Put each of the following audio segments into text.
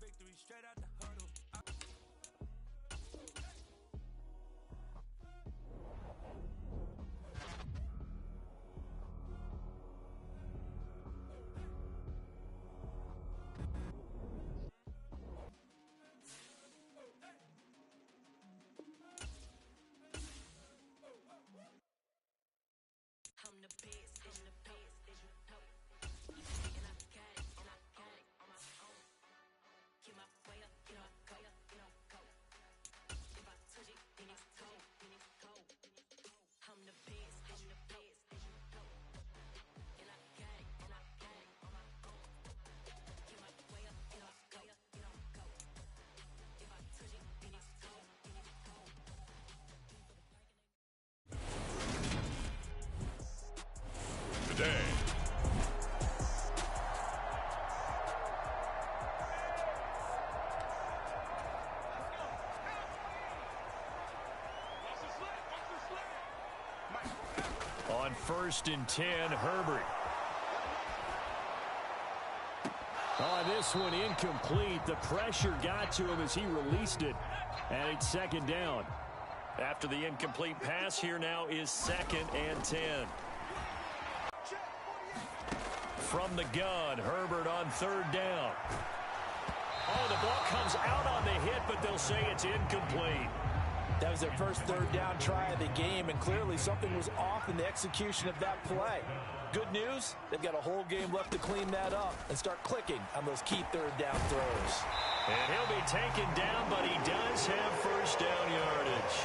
victory straight out the huddle. I'm the best, and the best, and you know. And I got it, and I got it on my own. Get my way up, you know, go, you know, go. If I touch it, then it's cold, then it's cold. I'm the best, and the best, and you know. And I got it, and I got it on my own. Get my way up, you know, go, you know, go. If I touch it, then it's cold, then it's cold. Today. On 1st and 10, Herbert. Oh, this one incomplete. The pressure got to him as he released it. And it's 2nd down. After the incomplete pass, here now is 2nd and 10. From the gun, Herbert on 3rd down. Oh, the ball comes out on the hit, but they'll say it's incomplete. That was their first 3rd down try of the game, and clearly something was off in the execution of that play. Good news, they've got a whole game left to clean that up and start clicking on those key 3rd down throws. And he'll be taken down, but he does have 1st down yardage.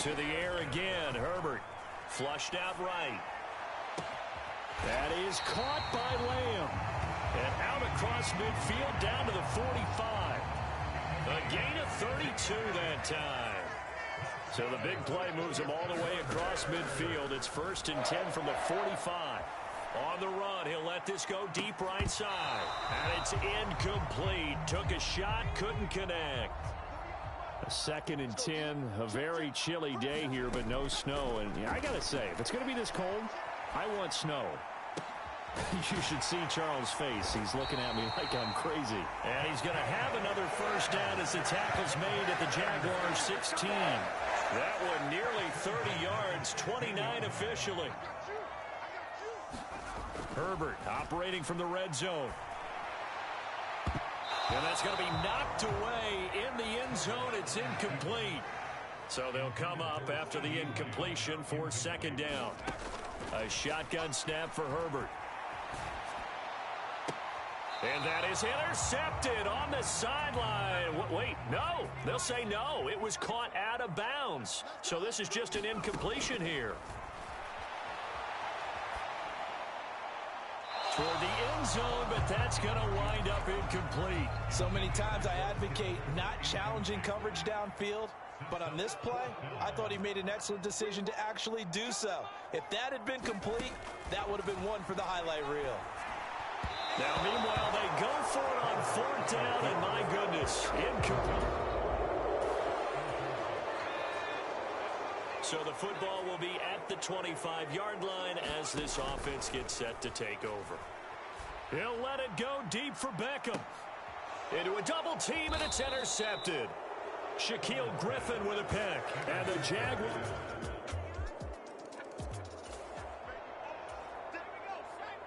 To the air again, Herbert. Flushed out right. That is caught by Lamb. And out across midfield down to the 45. A gain of 32 that time. So the big play moves him all the way across midfield. It's 1st and 10 from the 45. On the run, he'll let this go deep right side. And it's incomplete. Took a shot, couldn't connect. A 2nd and 10, a very chilly day here, but no snow. And I got to say, if it's going to be this cold, I want snow. You should see Charles' face. He's looking at me like I'm crazy. And he's going to have another 1st down as the tackle's made at the Jaguars' 16. That one nearly 30 yards, 29 officially. Herbert operating from the red zone. And that's going to be knocked away in the end zone. It's incomplete. So they'll come up after the incompletion for 2nd down. A shotgun snap for Herbert. And that is intercepted on the sideline. Wait, no. They'll say no. It was caught out of bounds. So this is just an incompletion here. Toward the end zone, but that's going to wind up incomplete. So many times I advocate not challenging coverage downfield, but on this play, I thought he made an excellent decision to actually do so. If that had been complete, that would have been one for the highlight reel. Now, meanwhile, they go for it on 4th down, and my goodness, incomplete. So the football will be at the 25-yard line as this offense gets set to take over. He'll let it go deep for Beckham. Into a double team, and it's intercepted. Shaquille Griffin with a pick. And the Jaguars.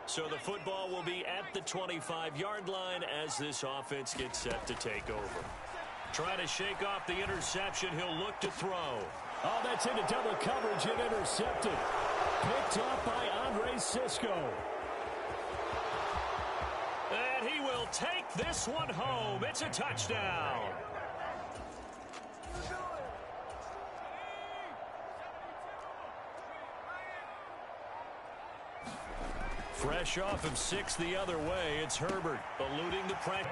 So the football will be at the 25-yard line as this offense gets set to take over. Trying to shake off the interception, he'll look to throw. Oh, that's into double coverage and intercepted. Picked off by Andre Cisco. And he will take this one home. It's a touchdown. Fresh off of 6 the other way, it's Herbert eluding the pressure.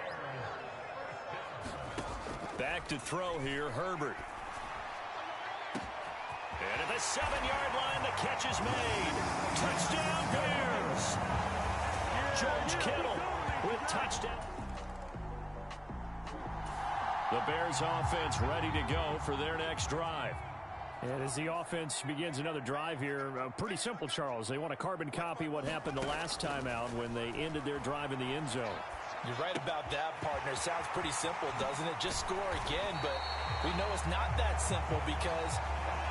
Back to throw here, Herbert. And at the 7-yard line, the catch is made. Touchdown, Bears. George Kittle with touchdown. The Bears offense ready to go for their next drive. And as the offense begins another drive here, pretty simple, Charles. They want to carbon copy what happened the last time out when they ended their drive in the end zone. You're right about that, partner. Sounds pretty simple, doesn't it? Just score again, but we know it's not that simple because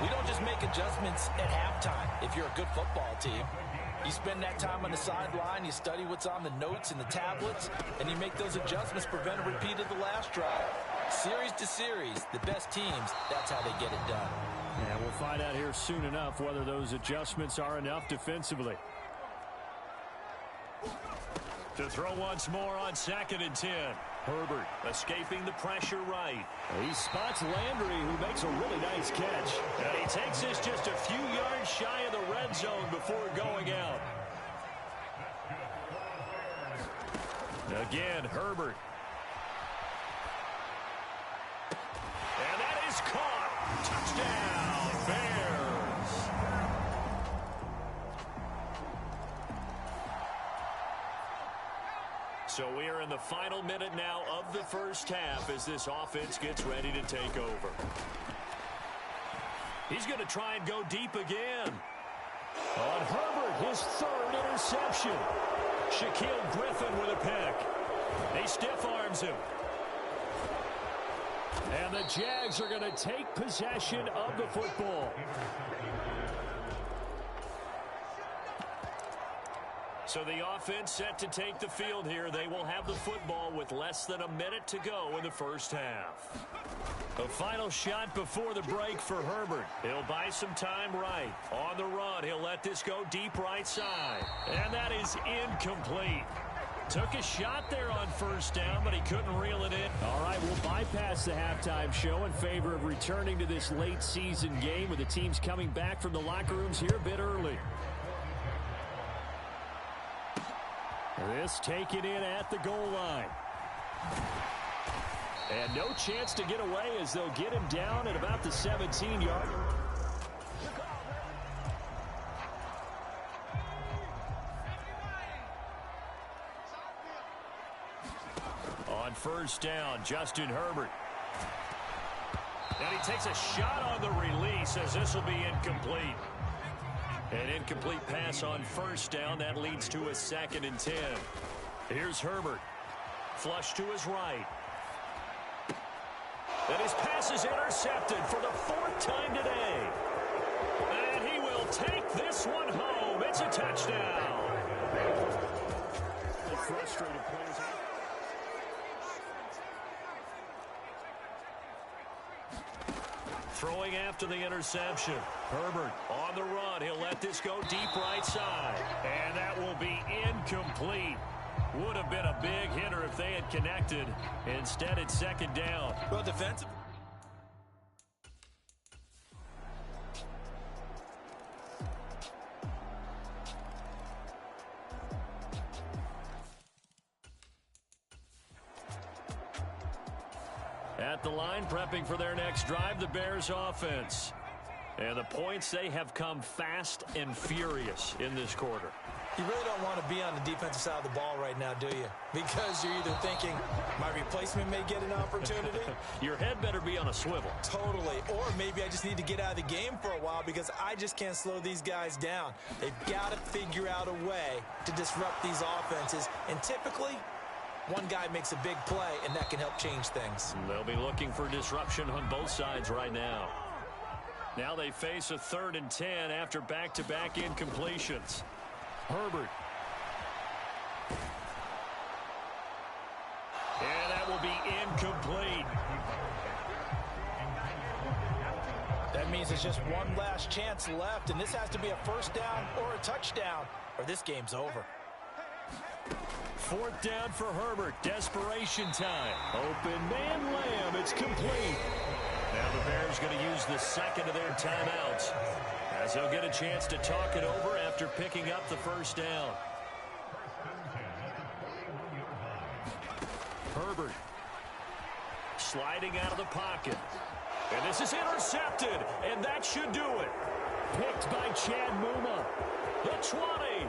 we don't just make adjustments at halftime if you're a good football team. You spend that time on the sideline, you study what's on the notes and the tablets, and you make those adjustments, prevent a repeat of the last drive. Series to series, the best teams, that's how they get it done. And we'll find out here soon enough whether those adjustments are enough defensively. To throw once more on 2nd and 10. Herbert escaping the pressure right. He spots Landry, who makes a really nice catch. And he takes this just a few yards shy of the red zone before going out. Again, Herbert. And that is caught. Touchdown, Bears. So we are in the final minute now of the first half as this offense gets ready to take over. He's going to try and go deep again. On Herbert, his 3rd interception. Shaquille Griffin with a pick. He stiff arms him. And the Jags are going to take possession of the football. So the offense set to take the field here. They will have the football with less than a minute to go in the first half. A final shot before the break for Herbert. He'll buy some time right. On the run, he'll let this go deep right side. And that is incomplete. Took a shot there on 1st down, but he couldn't reel it in. All right, we'll bypass the halftime show in favor of returning to this late season game with the teams coming back from the locker rooms here a bit early. This taken in at the goal line. And no chance to get away as they'll get him down at about the 17-yard. On 1st down, Justin Herbert. And he takes a shot on the release as this will be incomplete. An incomplete pass on 1st down. That leads to a 2nd and 10. Here's Herbert. Flush to his right. And his pass is intercepted for the 4th time today. And he will take this one home. It's a touchdown. Frustrated players. Throwing after the interception. Herbert on the run. He'll let this go deep right side. And that will be incomplete. Would have been a big hitter if they had connected. Instead, it's 2nd down. Well, defensive. At the line, prepping for their next drive, the Bears offense. And the points, they have come fast and furious in this quarter. You really don't want to be on the defensive side of the ball right now, do you? Because you're either thinking, my replacement may get an opportunity. Your head better be on a swivel. Totally. Or maybe I just need to get out of the game for a while because I just can't slow these guys down. They've got to figure out a way to disrupt these offenses. And typically, one guy makes a big play, and that can help change things. They'll be looking for disruption on both sides right now. Now they face a 3rd and 10 after back-to-back incompletions. Herbert. And that will be incomplete. That means there's just one last chance left, and this has to be a 1st down or a touchdown, or this game's over. 4th down for Herbert. Desperation time. Open man Lamb. It's complete. Now the Bears going to use the 2nd of their timeouts as they'll get a chance to talk it over after picking up the 1st down. Herbert sliding out of the pocket. And this is intercepted, and that should do it. Picked by Chad Muma. The 20.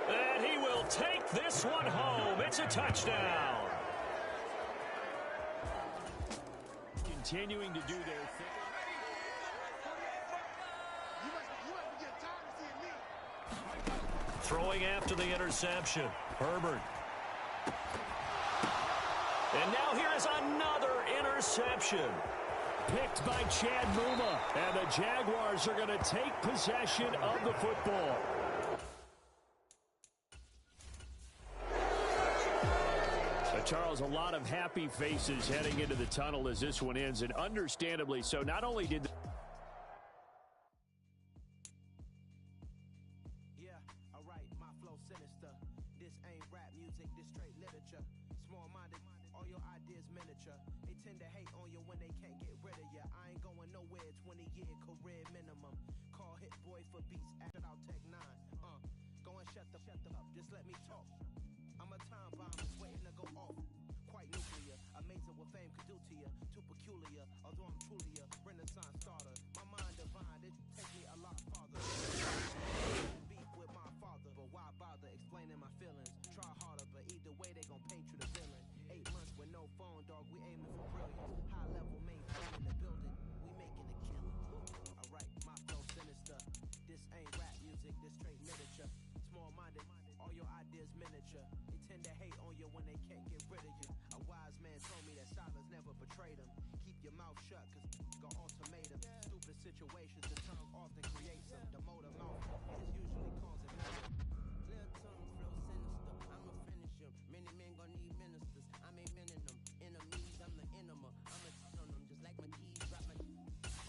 And he will take this one home. It's a touchdown. Continuing to do their thing. Throwing after the interception, Herbert. And now here is another interception. Picked by Chad Muma. And the Jaguars are going to take possession of the football. Charles, a lot of happy faces heading into the tunnel as this one ends, and understandably so. Not only did my flow sinister. This ain't rap music, this straight literature. Small-minded, all your ideas miniature. They tend to hate on you when they can't get rid of you. I ain't going nowhere, 20-year career minimum. Call Hit Boy for beats, act out Tech 9. Go and shut the up, just let me talk. I'm a time bomb, just waiting to go off. Quite nuclear, amazing what fame could do to you. Too peculiar, although I'm truly a renaissance starter. My mind divine, it takes me a lot farther. Beef with my father, but why bother explaining my feelings? Try harder, but either way they gon' paint you the villain. 8 months with no phone, dog, we aiming for brilliant. High level maintain in the building, we making a killing. Alright, my flow sinister. This ain't rap music, this straight literature. Small-minded, all your ideas miniature. They tend to hate on you when they can't get rid of you. A wise man told me that silence never betrayed him. Keep your mouth shut, cause got ultimatum. Stupid situations, the tongue often creates them. The motor mouth is usually causing mayhem. Little tongue flow sinister, I'ma finish him. Many men gon' need ministers, I'm a men in them. Enemies, I'm the enema. I'ma touch on them just like my keys drop my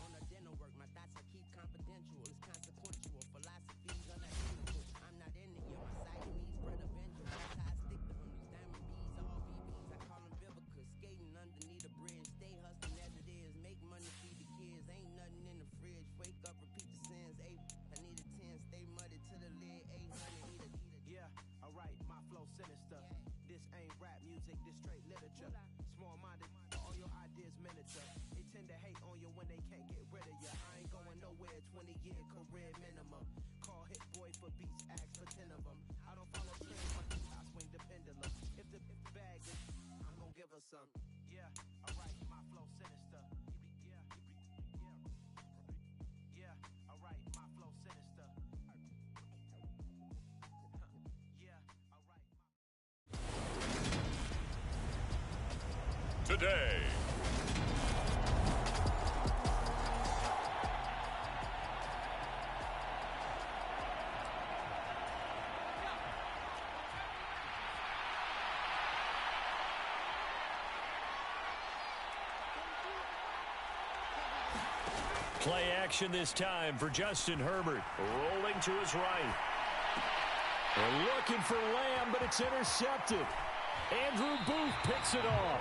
on the dinner work. My thoughts I keep confidential, it's consequential. Philosophies unidentical. I'm not in it, you're my Siamese spread avenger. That's how I stick to them. These diamond bees, all BBs, I call them Vivica. Skating underneath a bridge, stay hustling as it is. Make money, feed the kids, ain't nothing in the fridge. Wake up, repeat the sins. I need a 10, stay muddy to the lid. 800, Yeah, alright, my flow sinister. This ain't rap music, this straight literature. Small-minded, all your ideas miniature. They tend to hate on you when they can't get rid of you. I ain't going nowhere, 20-year career minimum. Call Hit Boy for beats, ask for 10 of them. I don't follow trends, but I swing the pendulum. If the bag is, I'm gonna give her some. Yeah, alright, my flow sinister. Yeah, alright, my flow sinister. Yeah, alright. Today. Play action this time for Justin Herbert. Rolling to his right. they're looking for Lamb, but it's intercepted. Andrew Booth picks it off.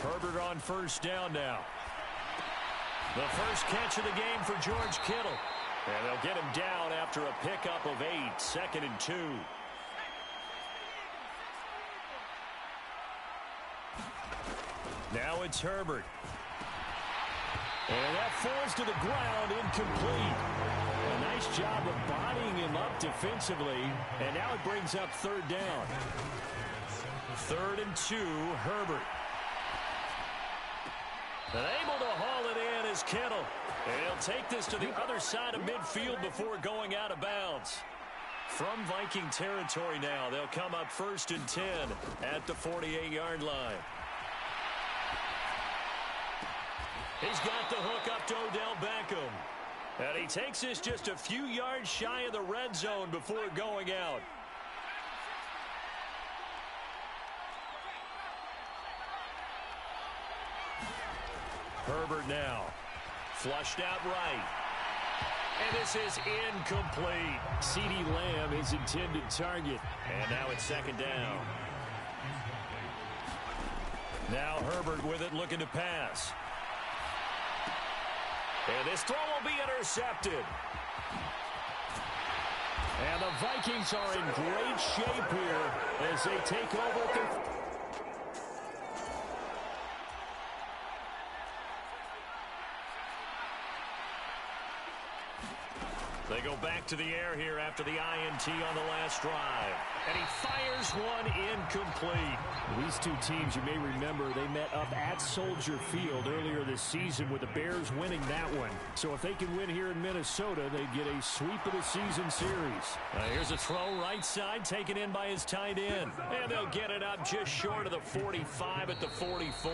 Herbert on first down now. The first catch of the game for George Kittle. And they'll get him down after a pickup of 8, 2nd and 2. Now it's Herbert. And that falls to the ground, incomplete. A nice job of bodying him up defensively. And now it brings up 3rd down. 3rd and 2, Herbert. And able to haul it in is Kittle. And he'll take this to the other side of midfield before going out of bounds. From Viking territory now, they'll come up 1st and 10 at the 48-yard line. He's got the hook up to Odell Beckham. And he takes this just a few yards shy of the red zone before going out. Herbert now. Flushed out right. And this is incomplete. CeeDee Lamb, his intended target. And now it's 2nd down. Now Herbert with it, looking to pass. And this throw will be intercepted. And the Vikings are in great shape here as they take over at the... They go back to the air here after the INT on the last drive. And he fires one incomplete. These two teams, you may remember, they met up at Soldier Field earlier this season with the Bears winning that one. So if they can win here in Minnesota, they get a sweep of the season series. Here's a throw right side, taken in by his tight end. And they'll get it up just short of the 45 at the 44.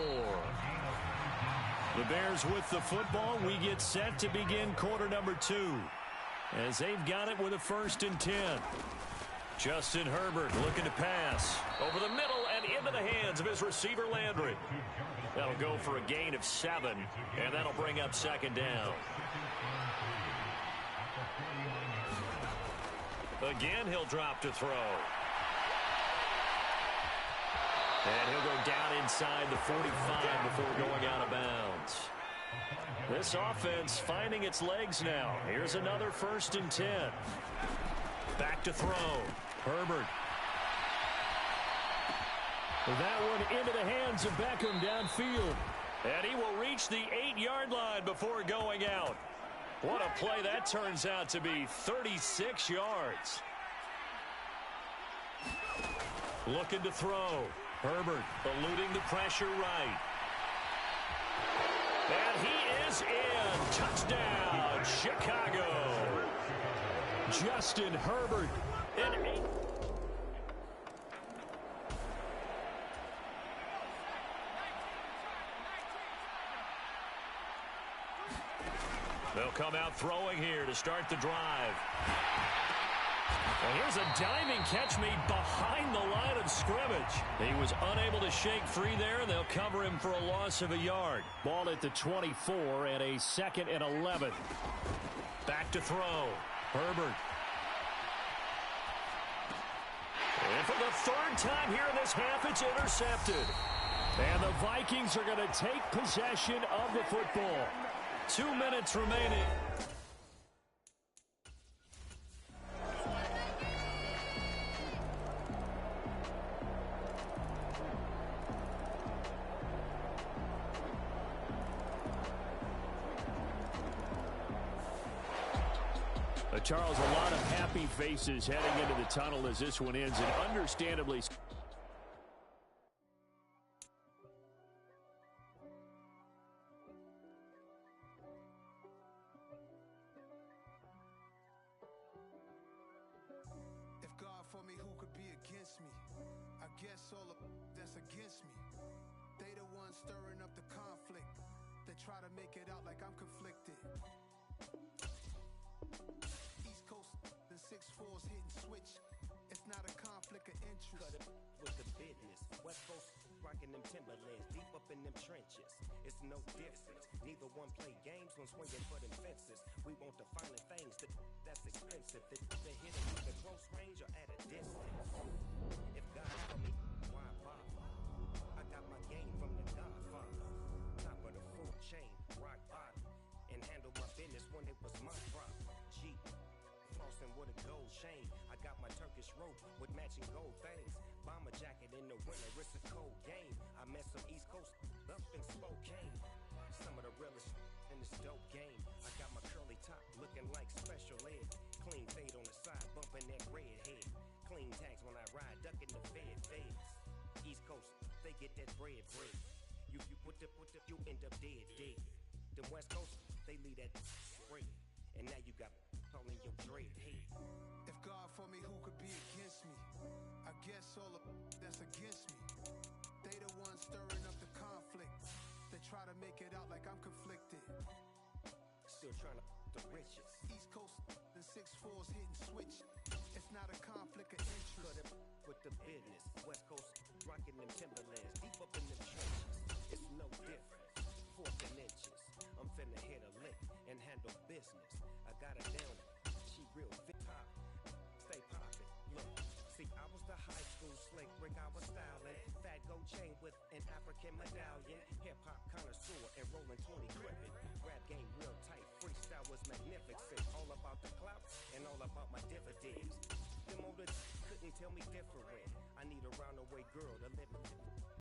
The Bears with the football. We get set to begin quarter number 2. As they've got it with a 1st and 10. Justin Herbert looking to pass. Over the middle and into the hands of his receiver Landry. That'll go for a gain of 7. And that'll bring up 2nd down. Again, he'll drop to throw. And he'll go down inside the 45 before going out of bounds. This offense finding its legs now. Here's another 1st and 10. Back to throw. Herbert. That one into the hands of Beckham downfield. And he will reach the 8-yard line before going out. What a play that turns out to be. 36 yards. Looking to throw. Herbert eluding the pressure right. And he is in. Touchdown, Chicago. Justin Herbert. An 8. They'll come out throwing here to start the drive. And here's a diving catch made behind the line of scrimmage. He was unable to shake free there, and they'll cover him for a loss of a yard. Ball at the 24 and a 2nd and 11. Back to throw. Herbert. And for the 3rd time here in this half, it's intercepted. And the Vikings are going to take possession of the football. 2 minutes remaining. Charles, a lot of happy faces heading into the tunnel as this one ends, and understandably. If God for me, who could be against me? I guess all of that's against me. They the ones stirring up the conflict. They try to make it out like I'm conflicted. East Coast, the 6'4's hitting switch. It's not a conflict of interest. Cut it with the business. West Coast rocking them Timberlands, deep up in them trenches. It's no difference. Neither one play games when swinging for them fences. We want the finer things that's expensive. They hit it with a close range or at a distance. If God for me, why bother? I got my game from the Godfather. Top of the food chain, rock bottom, and handle my business when it was my problem. G, flossing with a gold chain. I got my Turkish rope with matching gold things. Bomber jacket in the winter, it's a cold game. I met some East Coast up in Spokane. Some of the realest in this dope game. I got my curly top looking like special ed. Clean fade on the side, bumping that red head. Clean tags when I ride, ducking the feds. East Coast, they get that bread. You put the you end up dead. The West Coast, they leave that bread. And now you got all in your dread head. If God for me, who could be against me? I guess all of that's against me. They the ones stirring up the conflict. They try to make it out like I'm conflicted. Still trying to the riches. East Coast, the 6'4's hitting switch. It's not a conflict of interest. Cut it with the business. West Coast rocking them Timberlands, deep up in them trenches. It's no difference. 4th and inches. I'm finna hit a lick and handle business. I got her down. She real fit top. Stay poppin'. Look, see, I was the high school slick Rick. I was styling. Fat gold chain with an African medallion. Hip hop connoisseur and rolling 20 gripping. Rap game real tight. Freestyle was magnificent. All about the clout and all about my dividends. Them older couldn't tell me different. I need a roundaway girl to live with.